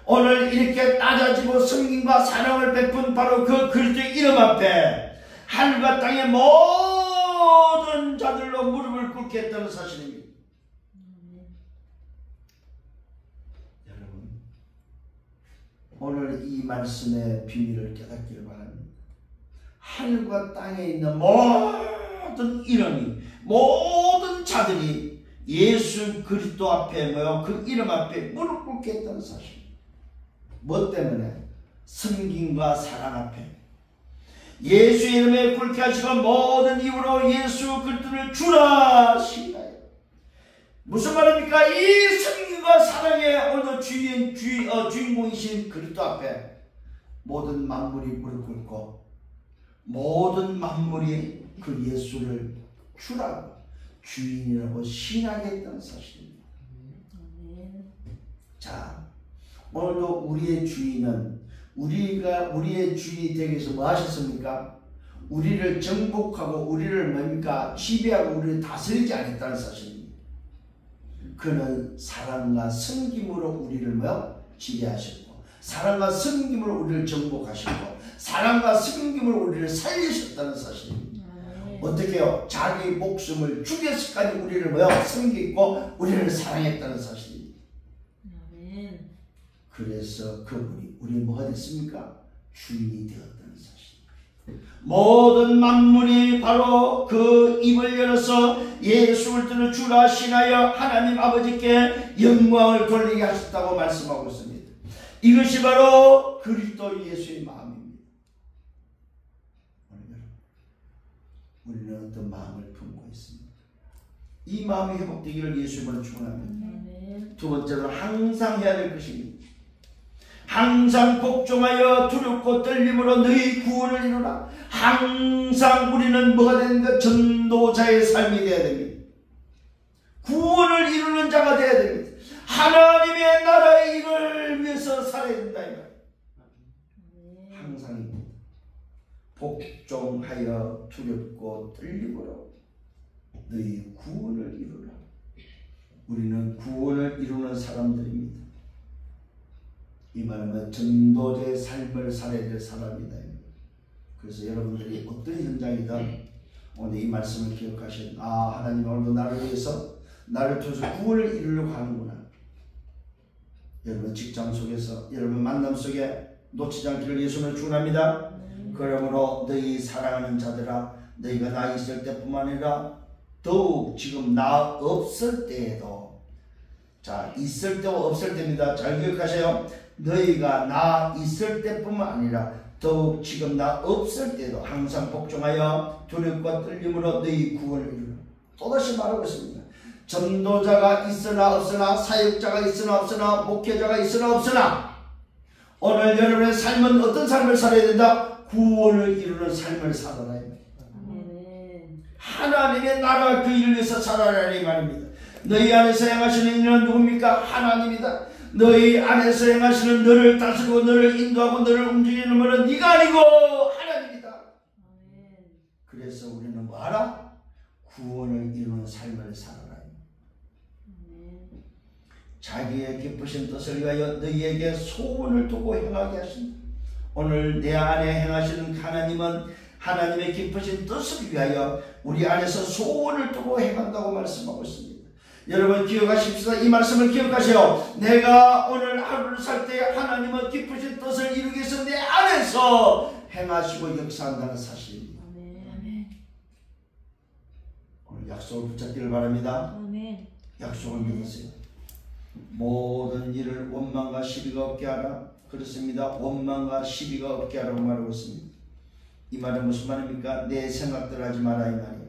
오늘 이렇게 낮아지고 섬김과 사랑을 베푼 바로 그 그리스도의 이름 앞에 하늘과 땅의 모든 자들로 무릎을 꿇게 했다는 사실입니다. 오늘 이 말씀의 비밀을 깨닫기를 바랍니다. 하늘과 땅에 있는 모든 이름이 모든 자들이 예수 그리스도 앞에 모여 그 이름 앞에 무릎 꿇게 했다는 사실. 뭐 때문에? 섬김과 사랑 앞에 예수 이름에 꿇게 하시고 모든 이유로 예수 그리스도를 주라 하시나요? 무슨 말입니까? 이 섬김과 사랑의 오늘 주인공이신 그리스도 앞에 모든 만물이 무릎 꿇고 모든 만물이 그 예수를 주라고 주인이라고 신하겠다는 사실입니다. 자, 오늘도 우리의 주인은 우리의 주인이 되기 위해서 뭐 하셨습니까? 우리를 정복하고 우리를 뭡니까? 지배하고 우리를 다스리지 않겠다는 사실입니다. 그는 사랑과 섬김으로 우리를 뭐요? 지배하셨고 사랑과 섬김으로 우리를 정복하셨고 사랑과 섬김으로 우리를 살리셨다는 사실입니다. 어떻게 해요? 자기 목숨을 죽여서까지 우리를 뭐요? 섬기고 우리를 사랑했다는 사실입니다. 그래서 그분이 우리 뭐가 됐습니까? 주인이 되었다는 사실입니다. 모든 만물이 바로 그 입을 열어서 예수 그리스도를 주라 신하여 하나님 아버지께 영광을 돌리게 하셨다고 말씀하고 있습니다. 이것이 바로 그리스도 예수의 마음입니다. 우리는 어떤 마음을 품고 있습니다. 이 마음이 회복되기를 예수님으로 축원합니다. 두 번째로 항상 해야 될 것입니다. 항상 복종하여 두렵고 떨림으로 너희 구원을 이루라. 항상 우리는 뭐가 되는가? 전도자의 삶이 되어야 됩니다. 구원을 이루는 자가 되어야 됩니다. 하나님의 나라의 일을 위해서 살아야 된다. 항상입니다. 복종하여 두렵고 떨림으로 너희 구원을 이루라. 우리는 구원을 이루는 사람들입니다. 이 말은 전도자의 삶을 살아야 될 사람이다. 그래서 여러분들이 어떤 현장이든 오늘 이 말씀을 기억하신 하나님 오늘도 나를 위해서 나를 통해서 구원을 이루려고 하는구나. 여러분 직장 속에서 여러분 만남 속에 놓치지 않기를 예수님을 축원합니다. 그러므로 너희 사랑하는 자들아 너희가 나 있을 때뿐만 아니라 더욱 지금 나 없을 때에도, 자, 있을 때와 없을 때입니다. 잘 기억하세요. 너희가 나 있을 때뿐만 아니라 더욱 지금 나 없을 때도 항상 복종하여 두렵과 떨림으로 너희 구원을 이루라. 또다시 말하고 있습니다. 전도자가 있으나 없으나, 사역자가 있으나 없으나, 목회자가 있으나 없으나, 오늘 여러분의 삶은 어떤 삶을 살아야 된다? 구원을 이루는 삶을 살아라. 하나님의 나라 그 일을 위해서 살아라 이 말입니다. 너희 안에서 행하시는 이는 누굽니까? 하나님이다. 너희 안에서 행하시는 너를 다스리고 너를 인도하고 너를 움직이는 분은 네가 아니고 하나님이다. 그래서 우리는 뭐하라? 구원을 이루는 삶을 살아라. 자기의 기쁘신 뜻을 위하여 너희에게 소원을 두고 행하게 하신다. 오늘 내 안에 행하시는 하나님은 하나님의 기쁘신 뜻을 위하여 우리 안에서 소원을 두고 행한다고 말씀하고 있습니다. 여러분 기억하십시다. 이 말씀을 기억하세요. 내가 오늘 하루를 살 때 하나님은 기쁘신 뜻을 이루기 위해서 내 안에서 행하시고 역사한다는 사실입니다. 오늘 약속을 붙잡기를 바랍니다. 약속을 믿으세요. 모든 일을 원망과 시비가 없게 하라. 그렇습니다. 원망과 시비가 없게 하라고 말하고 있습니다. 이 말은 무슨 말입니까? 내 생각대로 하지 마라 이 말이에요.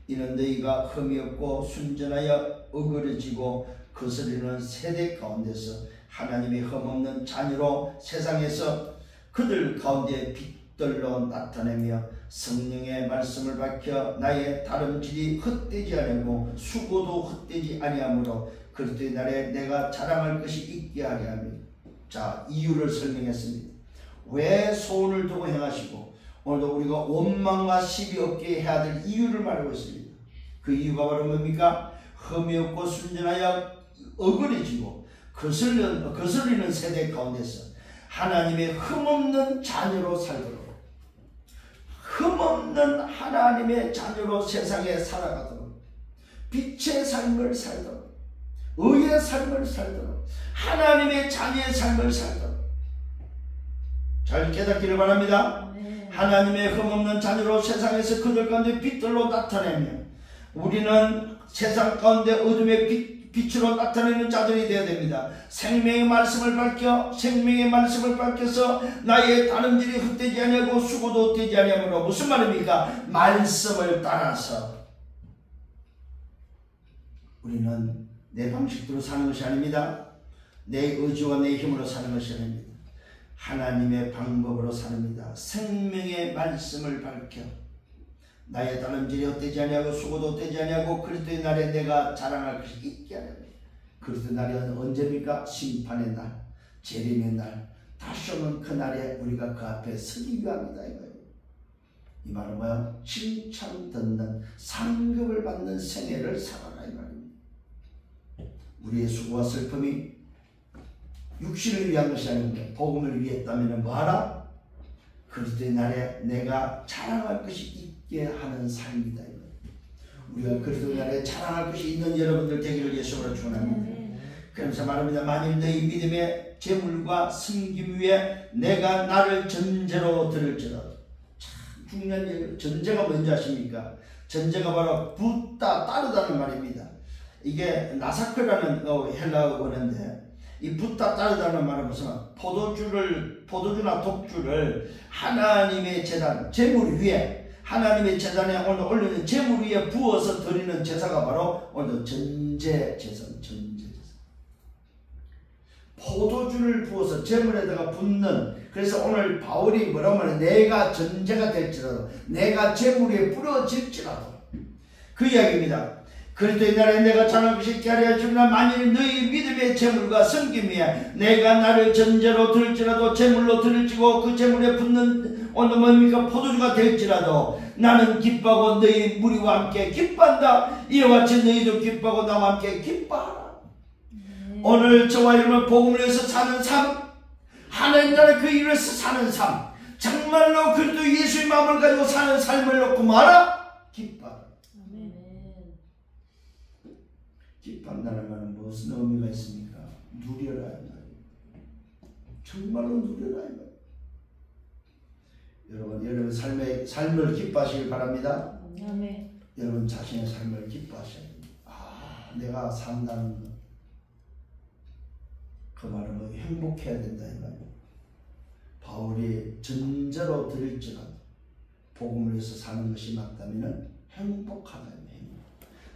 이는 너희가 흠이 없고 순전하여 어그러지고 거스르는 세대 가운데서 하나님의 흠없는 자녀로 세상에서 그들 가운데 빛들로 나타내며 성령의 말씀을 밝혀 나의 다름질이 헛되지 아니하고 수고도 헛되지 아니하므로 그리스도의 날에 내가 자랑할 것이 있게 하려 합니다. 자, 이유를 설명했습니다. 왜 소원을 두고 행하시고 오늘도 우리가 원망과 시비 없게 해야 될 이유를 말하고 있습니다. 그 이유가 바로 뭡니까? 흠이 없고 순전하여 어그러지고 거슬리는 세대 가운데서 하나님의 흠없는 자녀로 살도록, 흠없는 하나님의 자녀로 세상에 살아가도록, 빛의 삶을 살도록, 의의 삶을 살도록, 하나님의 자녀의 삶을 살도록 잘 깨닫기를 바랍니다. 하나님의 흠없는 자녀로 세상에서 그들 가운데 빛들로 나타내며 우리는 세상 가운데 어둠의 빛으로 나타내는 자들이 되어야 됩니다. 생명의 말씀을 밝혀서 나의 다름질이 헛되지 아니하고 수고도 헛되지 아니하므로 무슨 말입니까? 말씀을 따라서 우리는 내 방식대로 사는 것이 아닙니다. 내 의지와 내 힘으로 사는 것이 아닙니다. 하나님의 방법으로 삽니다. 생명의 말씀을 밝혀 나의 다름질이 헛되지 아니하고 수고도 헛되지 아니하고 그리스도의 날에 내가 자랑할 것이 있게 하려 합니다. 그리스도의 날이 언제입니까? 심판의 날, 재림의 날, 다시 오는 그 날에 우리가 그 앞에 서기 위함이다 이거예요. 이 말은 뭐야? 칭찬 듣는 상급을 받는 생애를 살아라 이 말입니다. 우리의 수고와 슬픔이 육신을 위한 것이 아닌데 복음을 위했다면 뭐하라? 그리스도의 날에 내가 자랑할 것이 있게 하는 삶이다. 우리가 그리스도의 날에 자랑할 것이 있는 여러분들 되기를 예수로 축원합니다. 그러면서 말합니다. 만일 너희 믿음의 재물과 섬김 위에 내가 나를 전제로 들을지라도. 참 중요한 얘기예요. 전제가 뭔지 아십니까? 전제가 바로 붙다 따르다는 말입니다. 이게 나사크라는 헬라어 원어인데 이 붙다 따르다는 말은 무슨 포도주나 독주를 하나님의 제단, 제물 위에 하나님의 제단에 오늘 올리는 제물 위에 부어서 드리는 제사가 바로 오늘 전제 제사, 전제 제사. 포도주를 부어서 제물에다가 붓는, 그래서 오늘 바울이 뭐라고 말해? 내가 전제가 될지라도, 내가 제물 위에 뿌려질지라도 그 이야기입니다. 그리스도의 날에 내가 자랑할 것이 있게 하려 하시나 만일 너희 믿음의 제물과 섬김이야 내가 나를 전제로 들을지라도 제물로 들을지고 그 제물에 붙는 오늘 뭡니까? 포도주가 될지라도 나는 기뻐하고 너희 무리와 함께 기뻐한다. 이와 같이 너희도 기뻐하고 나와 함께 기뻐하라. 오늘 저와 여러분 복음을 위해서 사는 삶, 하나님 나라 그 일을 위해서 사는 삶, 정말로 그리스도 예수의 마음을 가지고 사는 삶을 놓고 말아 기뻐하라. 기뻐한다는 말은 무슨 의미가 있습니까? 누려라. 정말로 누려라. 여러분 삶을 기뻐하시길 바랍니다. 여러분 자신의 삶을 기뻐하셔야 됩니다. 내가 산다는 것, 그 말은 뭐 행복해야 된다 이 말이에요. 바울이 전제로 드릴지라도 복음을 위해서 사는 것이 맞다면 행복하다.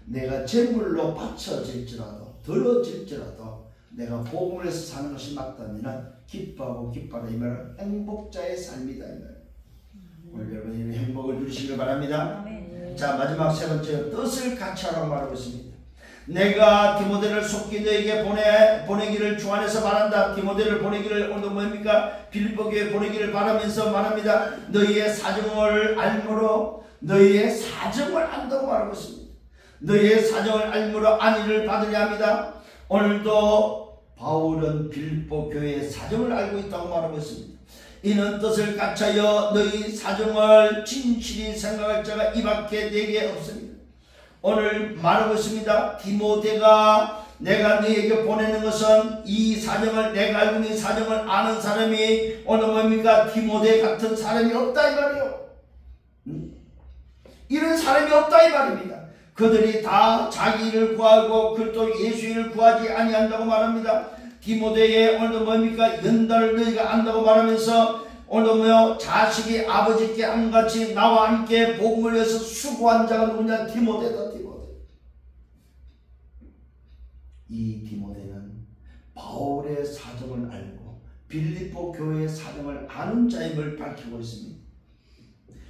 내가 제물로 바쳐질지라도 들어질지라도 내가 복음을 위해서 사는 것이 맞다면 기뻐하고 기뻐하라. 이 말은 행복자의 삶이다 이 말이에요. 오늘 여러분 이 행복을 누리시길 바랍니다. 자, 마지막 세 번째, 뜻을 같이 하라고 말하고 있습니다. 내가 디모데를 속히 너에게 보내기를 주 안에서 바란다. 디모데를 보내기를 오늘 뭡니까? 빌립보 교회에 보내기를 바라면서 말합니다. 너희의 사정을 알므로 너희의 사정을 안다고 말하고 있습니다. 너희의 사정을 알므로 안위를 받으려 합니다. 오늘도 바울은 빌립보 교회의 사정을 알고 있다고 말하고 있습니다. 이는 뜻을 같이하여 너희 사정을 진실히 생각할 자가 이밖에 내게 없습니다. 오늘 말하고 있습니다. 디모데가 내가 너에게 보내는 것은 이 사정을 내가 알고 있는 사정을 아는 사람이 오늘 뭡니까? 디모데 같은 사람이 없다 이 말이에요. 이런 사람이 없다 이 말입니다. 그들이 다 자기 일을 구하고 그것도 예수 일을 구하지 아니한다고 말합니다. 디모데의 오늘 뭡니까? 연단을 너희가 안다고 말하면서 오늘 뭐 자식이 아버지께 함같이 나와 함께 복음을 위해서 수고한 자가 누구냐? 디모데다. 디모데. 이 디모데는 바울의 사정을 알고 빌립보 교회의 사정을 아는 자임을 밝히고 있습니다.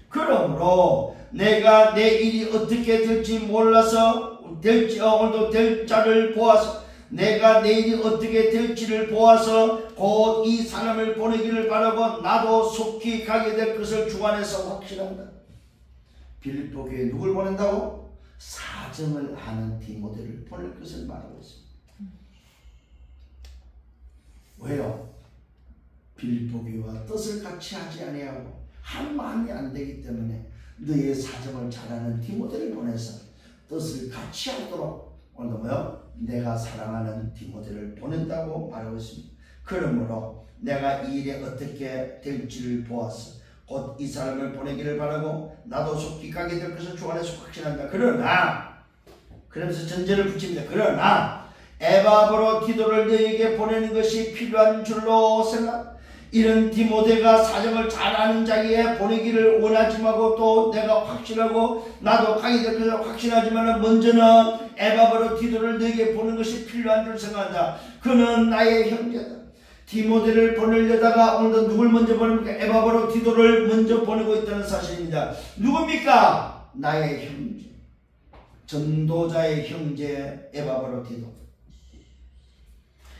그러므로 내가 내 일이 어떻게 될지 몰라서 오늘도 될 자를 보아서 내가 내 일이 어떻게 될지를 보아서 곧 이 사람을 보내기를 바라고 나도 속히 가게 될 것을 주 안에서 확신한다. 빌립보 교회에 누굴 보낸다고? 사정을 아는 디모데를 보낼 것을 말하고 있습니다. 왜요? 빌립보 교회와 뜻을 같이 하지 아니하고 한 마음이 안 되기 때문에 너의 사정을 잘 아는 디모데를 보내서 뜻을 같이 하도록 오늘도 뭐요? 내가 사랑하는 디모데를 보낸다고 말하고 있습니다. 그러므로 내가 이 일에 어떻게 될지를 보아서 곧 이 사람을 보내기를 바라고 나도 속히 가게 될 것을 주 안에서 확신한다. 그러면서 전제를 붙입니다. 그러나 에바브로디도를 너에게 보내는 것이 필요한 줄로 생각. 이런 디모데가 사정을 잘 아는 자기에 보내기를 원하지 말고 또 내가 확신하고 나도 가게 될 것을 확신하지만 먼저는 에바브로디도를 너에게 보내는 것이 필요한 줄 생각한다. 그는 나의 형제다. 디모데를 보내려다가 오늘도 누굴 먼저 보냅니까? 에바브로디도를 먼저 보내고 있다는 사실입니다. 누굽니까? 나의 형제, 전도자의 형제 에바브로디도.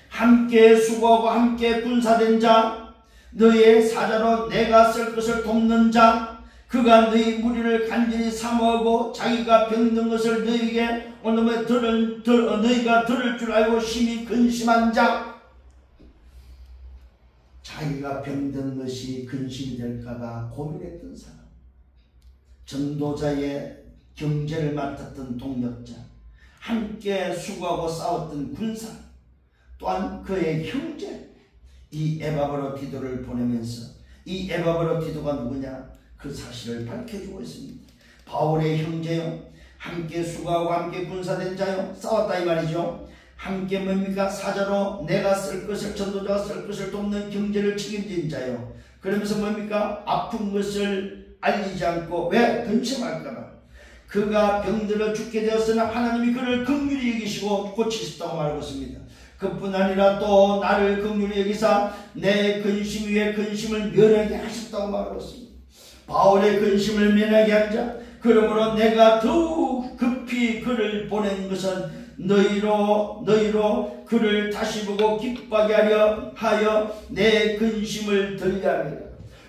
함께 수고하고 함께 군사된 자, 너의 사자로 내가 쓸 것을 돕는 자, 그가 너희 무리를 간절히 사모하고 자기가 병든 것을 너희에게 오늘 너희가 들을 줄 알고 심히 근심한 자, 자기가 병든 것이 근심이 될까봐 고민했던 사람, 전도자의 경제를 맡았던 동력자, 함께 수고하고 싸웠던 군사, 또한 그의 형제, 이 에바브로디도를 보내면서 이 에바브로디도가 누구냐? 그 사실을 밝혀주고 있습니다. 바울의 형제요, 함께 수고하고 함께 군사된 자요, 싸웠다 이 말이죠. 함께 뭡니까? 사자로 내가 쓸 것을, 전도자가 쓸 것을 돕는 경제를 책임진 자요. 그러면서 뭡니까? 아픈 것을 알리지 않고, 왜? 근심할까봐. 그가 병들어 죽게 되었으나 하나님이 그를 긍휼히 여기시고 고치셨다고 말하고 있습니다. 그뿐 아니라 또 나를 긍휼히 여기사 내 근심 위에 근심을 면하게 하셨다고 말하고 있습니다. 바울의 근심을 면하게 한 자, 그러므로 내가 더욱 급히 그를 보낸 것은 너희로 그를 다시 보고 기뻐하게 하여 내 근심을 덜게 합니다.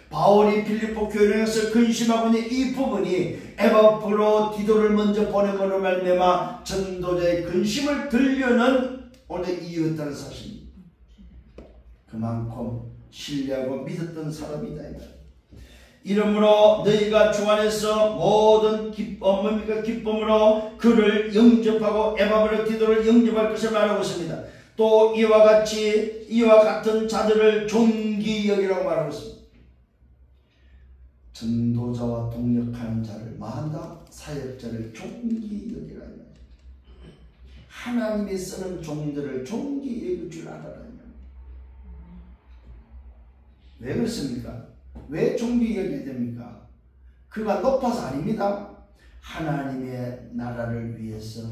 바울이 빌립보 교회에서 근심하고 있는 이 부분이 에바브로디도를 먼저 보내므로 말미암아 전도자의 근심을 들려는 오늘 이유였다는 사실입니다. 그만큼 신뢰하고 믿었던 사람이다. 이러므로 너희가 주 안에서 모든 기쁨으로 그를 영접하고 에바브로디도를 영접할 것을 말하고 있습니다. 또 이와 같은 자들을 존귀 여기라고 말하고 있습니다. 전도자와 동역하는 자를 뭐한다? 사역자를 존귀 여기라. 하나님이 쓰는 종들을 존귀 여길 줄 알아라. 왜 그렇습니까? 왜 존귀 여겨야 됩니까? 그가 높아서 아닙니다. 하나님의 나라를 위해서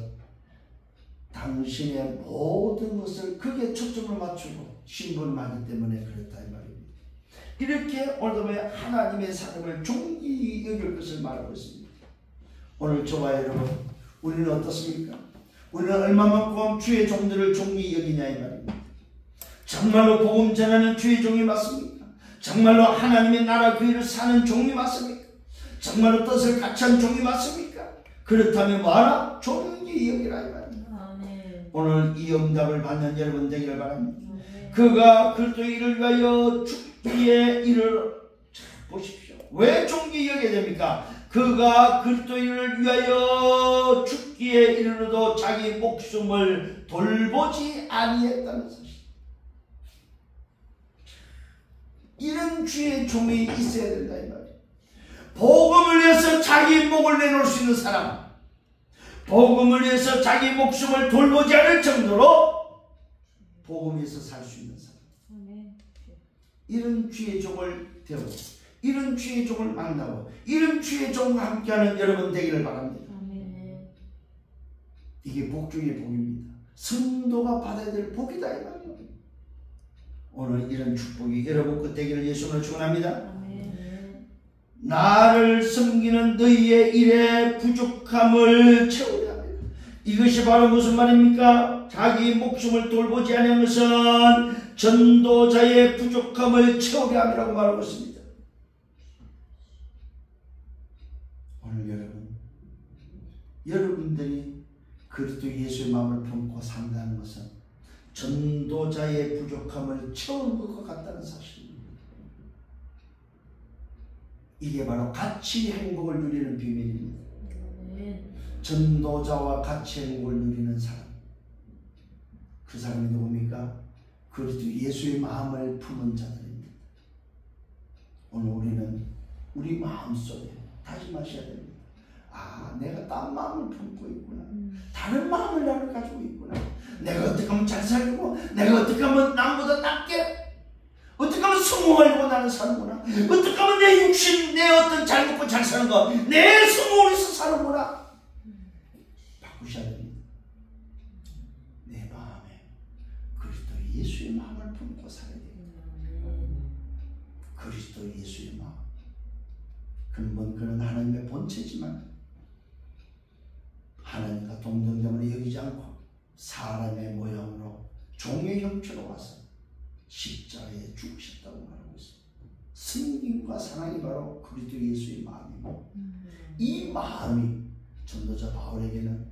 당신의 모든 것을 그게 초점을 맞추고 신분하기 때문에 그렇다 이 말입니다. 이렇게 오늘도 하나님의 사람을 존귀 여길 것을 말하고 있습니다. 오늘 저와 여러분, 우리는 어떻습니까? 우리는 얼마만큼 주의 종들을 존귀 여기냐 이 말입니다. 정말로 복음 전하는 주의 종이 맞습니까? 정말로 하나님의 나라 그 일을 사는 종이 맞습니까? 정말로 뜻을 같이한 종이 맞습니까? 그렇다면 뭐하라? 존귀 여기라 이 말입니다. 오늘 이 응답을 받는 여러분 되기를 바랍니다. 그가 그리스도의 일을 위하여 죽기에 이를 보십시오. 왜 존귀 여겨야 됩니까? 그가 그리스도의 일을 위하여 죽기에 이르러도 자기 목숨을 돌보지 아니했다는 사실. 이런 주의 종이 있어야 된다 이 말이에요. 복음을 위해서 자기 목을 내놓을 수 있는 사람, 복음을 위해서 자기 목숨을 돌보지 않을 정도로 복음에서 살 수 있는 사람, 이런 주의 종을 되고 이런 주의 종을 만나고 이런 주의 종과 함께하는 여러분 되기를 바랍니다. 이게 복 중의 복입니다. 성도가 받아야 될 복이다 이 말이에요. 오늘 이런 축복이 여러분 것 되기를 예수님으로 축원합니다. 나를 섬기는 너희의 일에 부족함을 채우려 합니다. 이것이 바로 무슨 말입니까? 자기 목숨을 돌보지 않은 것은 전도자의 부족함을 채우려 함이라고 말하고 있습니다. 오늘 여러분들이 그리스도 예수의 마음을 품고 산다는 것은 전도자의 부족함을 채우는 것과 같다는 사실입니다. 이게 바로 같이 행복을 누리는 비밀입니다. 전도자와 같이 행복을 누리는 사람, 그 사람이 누굽니까? 그리스도 예수의 마음을 품은 자들입니다. 오늘 우리는 우리 마음속에 다짐하셔야 됩니다. 아, 내가 딴 마음을 품고 있구나. 다른 마음을 나를 가지고 있구나. 내가 어떻게 하면 잘 살고, 내가 어떻게 하면 남보다 낫게, 어떻게 하면 성공하려고 나는 사는구나. 어떻게 하면 내 육신, 내 어떤 잘 먹고 잘 사는 거, 내 성공을 위해서 사는구나. 바꾸셔야 됩니다. 내 마음에 그리스도 예수의 마음을 품고 살아야 됩니다. 그리스도 예수의 마음. 근본 그는 하나님의 본체지만 하나님과 동등됨을 여기지 않고 사람의 모양으로 종의 형체로 와서 십자가에 죽으셨다고 말하고 있습니다. 승리과 사랑이 바로 그리스도 예수의 마음입니다. 이 마음이 전도자 바울에게는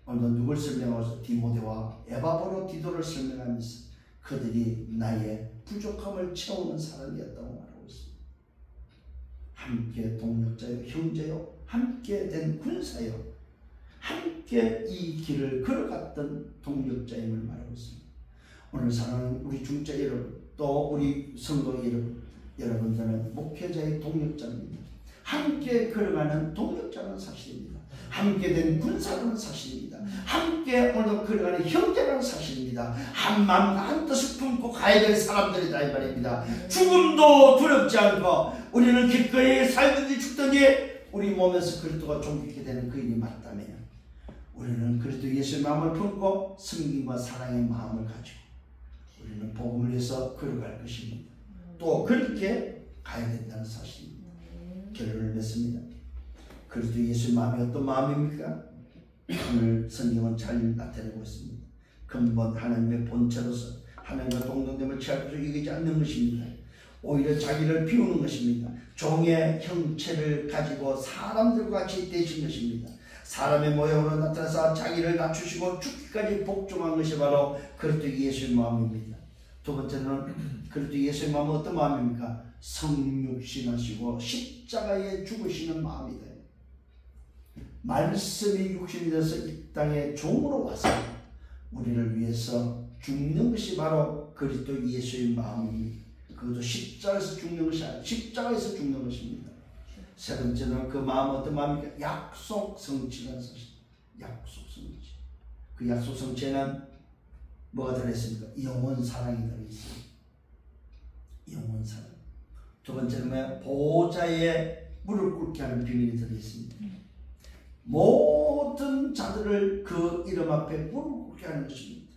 오늘 누굴 설명하면서 디모데와 에바브로 디도를 설명하면서 그들이 나의 부족함을 채우는 사람이었다고 말하고 있습니다. 함께 동력자요, 형제요, 함께 된 군사요, 함께 이 길을 걸어갔던 동력자임을 말하고 있습니다. 오늘 사랑하는 우리 중자 여러분, 또 우리 성도 여러분, 여러분들은 목회자의 동력자입니다. 함께 걸어가는 동력자는 사실입니다. 함께 된 군사라는 사실입니다. 함께 오늘 걸어가는 형제라는 사실입니다. 한 마음과 한 뜻을 품고 가야 될 사람들이다 이 말입니다. 죽음도 두렵지 않고 우리는 기꺼이 살든지 죽든지 우리 몸에서 그리스도가 존귀케 되는 그 일이 맞다면 우리는 그리스도 예수의 마음을 품고 섬김과 사랑의 마음을 가지고 우리는 복음을 위해서 걸어갈 것입니다. 또 그렇게 가야 된다는 사실입니다. 결론을 맺습니다. 그리스도 예수의 마음이 어떤 마음입니까? 오늘 성경은 잘 나타내고 있습니다. 근본 하나님의 본체로서 하나님과 동등됨을 취할 것을 여기지 않는 것입니다. 오히려 자기를 비우는 것입니다. 종의 형체를 가지고 사람들과 같이 되신 것입니다. 사람의 모양으로 나타나서 자기를 낮추시고 죽기까지 복종한 것이 바로 그리스도 예수의 마음입니다. 두 번째는 그리스도 예수의 마음은 어떤 마음입니까? 성육신하시고 십자가에 죽으시는 마음이다. 말씀이 육신이 돼서 이 땅에 종으로 와서 우리를 위해서 죽는 것이 바로 그리스도 예수의 마음입니다. 그것도 십자가에서 죽는 것이 아니라 십자가에서 죽는 것입니다. 세 번째는 그 마음 어떤 마음입니까? 약속 성취라는 사실. 약속 성취. 그 약속 성취에는 뭐가 들어있습니까? 영원 사랑이 들어있습니다. 영원 사랑. 두 번째는 보호자의 무릎 꿇게 하는 비밀이 들어있습니다. 모든 자들을 그 이름 앞에 무릎 꿇게 하는 것입니다.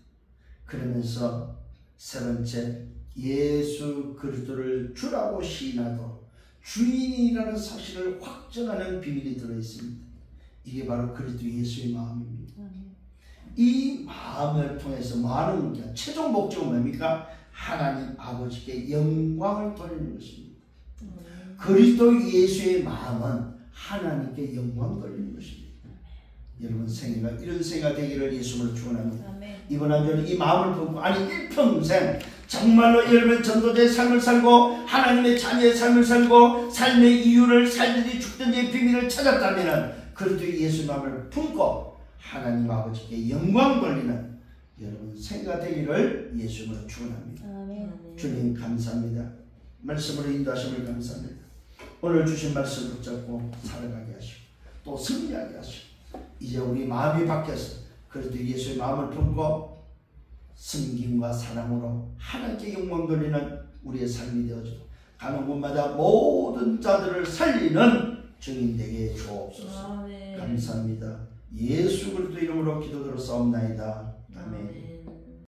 그러면서 세 번째, 예수 그리스도를 주라고 시인하도록 주인이라는 사실을 확정하는 비밀이 들어있습니다. 이게 바로 그리스도 예수의 마음입니다. 이 마음을 통해서 많은 게 최종 목적은 뭡니까? 하나님 아버지께 영광을 돌리는 것입니다. 그리스도 예수의 마음은 하나님께 영광 돌리는 것입니다. 여러분 생애가 이런 생애가 되기를 예수님으로 축원합니다. 이번 한 주는 이 마음을 품고 아니 일평생 정말로 여러분 전도자의 삶을 살고 하나님의 자녀의 삶을 살고 삶의 이유를 살든지 죽든지 비밀을 찾았다면 그리스도 예수의 마음을 품고 하나님 아버지께 영광 돌리는 여러분 생애가 되기를 예수님으로 축원합니다. 주님 감사합니다. 말씀으로 인도하심을 감사합니다. 오늘 주신 말씀을 붙잡고 살아가게 하시고 또 승리하게 하시고 이제 우리 마음이 바뀌어서 그래도 예수의 마음을 품고 섬김과 사랑으로 하나님께 영광 돌리는 우리의 삶이 되어지고 가는 곳마다 모든 자들을 살리는 증인 되게 주옵소서. 감사합니다. 예수 그리스도 이름으로 기도드려 싸움나이다. 아멘.